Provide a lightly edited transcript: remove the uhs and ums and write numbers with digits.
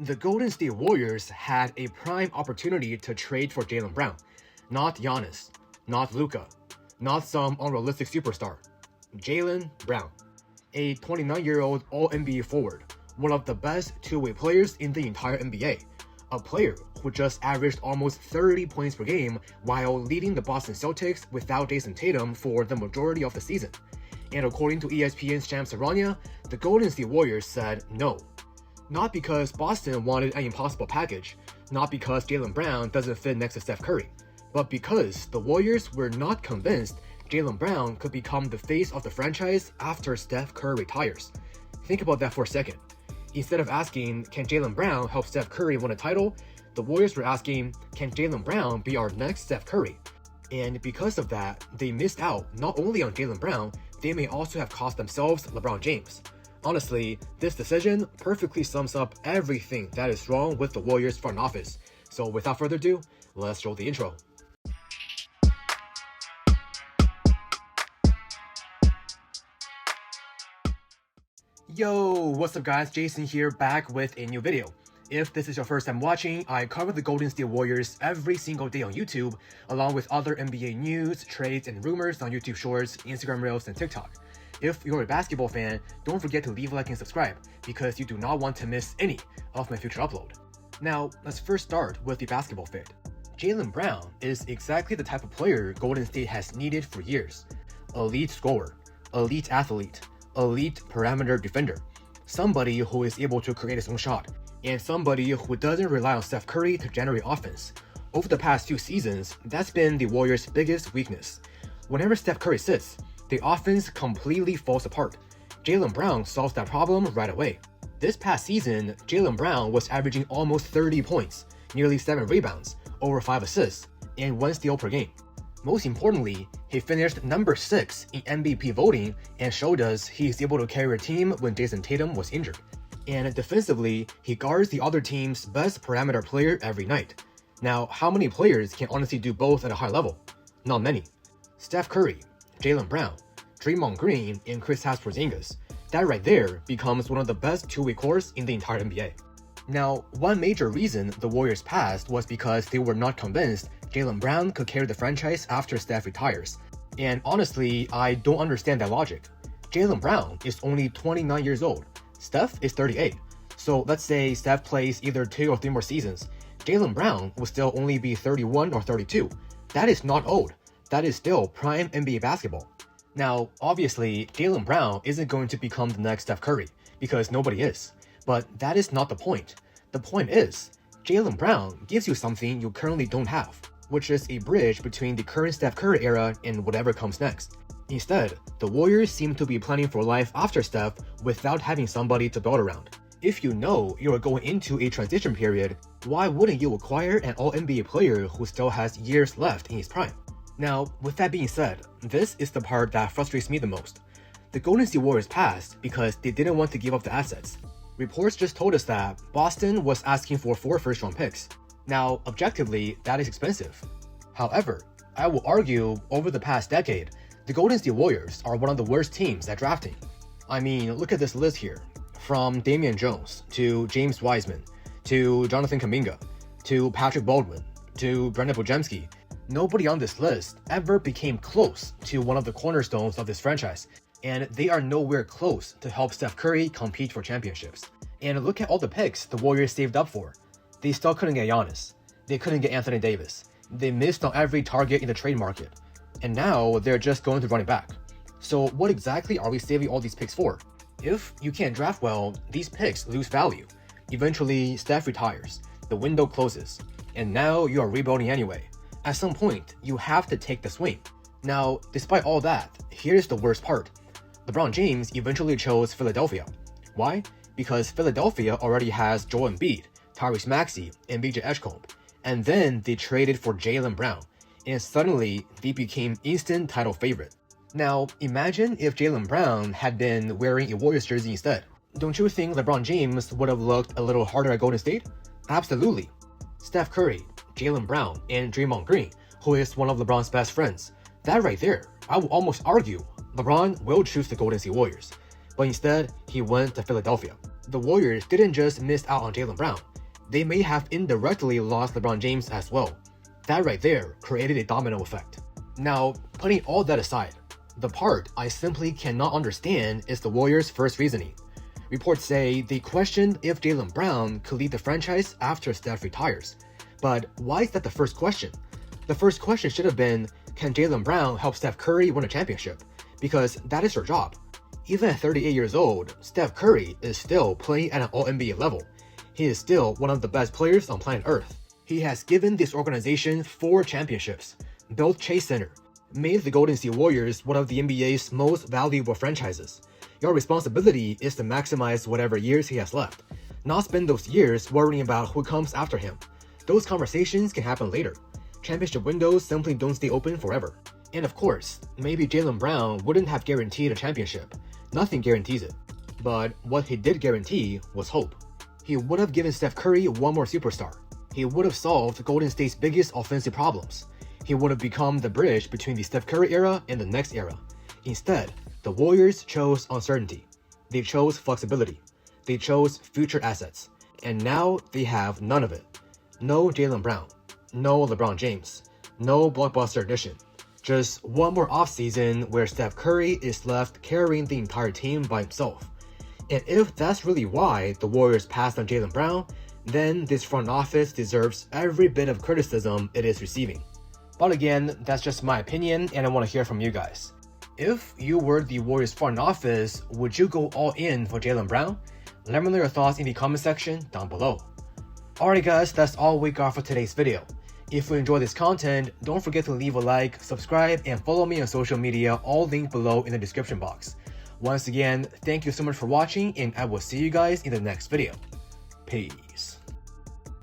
The Golden State Warriors had a prime opportunity to trade for Jaylen Brown. Not Giannis, not Luka, not some unrealistic superstar. Jaylen Brown, a 29-year-old All-NBA forward, one of the best two-way players in the entire NBA. A player who just averaged almost 30 points per game while leading the Boston Celtics without Jason Tatum for the majority of the season. And according to ESPN's Shams Charania, the Golden State Warriors said no. Not because Boston wanted an impossible package, not because Jaylen Brown doesn't fit next to Steph Curry, but because the Warriors were not convinced Jaylen Brown could become the face of the franchise after Steph Curry retires. Think about that for a second. Instead of asking, can Jaylen Brown help Steph Curry win a title, the Warriors were asking, can Jaylen Brown be our next Steph Curry? And because of that, they missed out not only on Jaylen Brown, they may also have cost themselves LeBron James. Honestly, this decision perfectly sums up everything that is wrong with the Warriors front office. So without further ado, let's roll the intro. Yo, what's up guys, Jason here, back with a new video. If this is your first time watching, I cover the Golden State Warriors every single day on YouTube, along with other NBA news, trades, and rumors on YouTube Shorts, Instagram Reels, and TikTok. If you're a basketball fan, don't forget to leave a like and subscribe, because you do not want to miss any of my future upload. Now, let's first start with the basketball fit. Jaylen Brown is exactly the type of player Golden State has needed for years. Elite scorer, elite athlete, elite perimeter defender, somebody who is able to create his own shot, and somebody who doesn't rely on Steph Curry to generate offense. Over the past few seasons, that's been the Warriors' biggest weakness. Whenever Steph Curry sits, the offense completely falls apart. Jaylen Brown solves that problem right away. This past season, Jaylen Brown was averaging almost 30 points, nearly 7 rebounds, over 5 assists, and 1 steal per game. Most importantly, he finished number 6 in MVP voting and showed us he is able to carry a team when Jason Tatum was injured. And defensively, he guards the other team's best perimeter player every night. Now, how many players can honestly do both at a high level? Not many. Steph Curry, Jaylen Brown, Draymond Green, and Kristaps Porzingis. That right there becomes one of the best two-way cores in the entire NBA. Now, one major reason the Warriors passed was because they were not convinced Jaylen Brown could carry the franchise after Steph retires. And honestly, I don't understand that logic. Jaylen Brown is only 29 years old. Steph is 38. So let's say Steph plays either 2 or 3 more seasons. Jaylen Brown will still only be 31 or 32. That is not old. That is still prime NBA basketball. Now, obviously, Jaylen Brown isn't going to become the next Steph Curry, because nobody is. But that is not the point. The point is, Jaylen Brown gives you something you currently don't have, which is a bridge between the current Steph Curry era and whatever comes next. Instead, the Warriors seem to be planning for life after Steph without having somebody to build around. If you know you are going into a transition period, why wouldn't you acquire an All-NBA player who still has years left in his prime? Now, with that being said, this is the part that frustrates me the most. The Golden State Warriors passed because they didn't want to give up the assets. Reports just told us that Boston was asking for 4 first-round picks. Now, objectively, that is expensive. However, I will argue over the past decade, the Golden State Warriors are one of the worst teams at drafting. I mean, look at this list here. From Damian Jones, to James Wiseman, to Jonathan Kuminga, to Patrick Baldwin, to Brandon Podziemski. Nobody on this list ever became close to one of the cornerstones of this franchise, and they are nowhere close to help Steph Curry compete for championships. And look at all the picks the Warriors saved up for. They still couldn't get Giannis. They couldn't get Anthony Davis. They missed on every target in the trade market. And now they're just going to run it back. So what exactly are we saving all these picks for? If you can't draft well, these picks lose value. Eventually, Steph retires, the window closes, and now you are rebuilding anyway. At some point, you have to take the swing. Now, despite all that, here's the worst part. LeBron James eventually chose Philadelphia. Why? Because Philadelphia already has Joel Embiid, Tyrese Maxey, and BJ Edgecombe. And then they traded for Jaylen Brown, and suddenly they became instant title favorite. Now, imagine if Jaylen Brown had been wearing a Warriors jersey instead. Don't you think LeBron James would have looked a little harder at Golden State? Absolutely. Steph Curry, Jaylen Brown, and Draymond Green, who is one of LeBron's best friends. That right there, I would almost argue LeBron will choose the Golden State Warriors. But instead, he went to Philadelphia. The Warriors didn't just miss out on Jaylen Brown, they may have indirectly lost LeBron James as well. That right there created a domino effect. Now, putting all that aside, the part I simply cannot understand is the Warriors' first reasoning. Reports say they questioned if Jaylen Brown could lead the franchise after Steph retires. But why is that the first question? The first question should have been, can Jaylen Brown help Steph Curry win a championship? Because that is her job. Even at 38 years old, Steph Curry is still playing at an All-NBA level. He is still one of the best players on planet Earth. He has given this organization 4 championships, built Chase Center, made the Golden State Warriors one of the NBA's most valuable franchises. Your responsibility is to maximize whatever years he has left, not spend those years worrying about who comes after him. Those conversations can happen later. Championship windows simply don't stay open forever. And of course, maybe Jaylen Brown wouldn't have guaranteed a championship. Nothing guarantees it. But what he did guarantee was hope. He would have given Steph Curry one more superstar. He would have solved Golden State's biggest offensive problems. He would have become the bridge between the Steph Curry era and the next era. Instead, the Warriors chose uncertainty. They chose flexibility. They chose future assets. And now they have none of it. No Jaylen Brown. No LeBron James. No blockbuster edition. Just one more offseason where Steph Curry is left carrying the entire team by himself. And if that's really why the Warriors passed on Jaylen Brown, then this front office deserves every bit of criticism it is receiving. But again, that's just my opinion and I want to hear from you guys. If you were the Warriors front office, would you go all in for Jaylen Brown? Let me know your thoughts in the comment section down below. Alright guys, that's all we got for today's video. If you enjoyed this content, don't forget to leave a like, subscribe, and follow me on social media, all linked below in the description box. Once again, thank you so much for watching, and I will see you guys in the next video. Peace.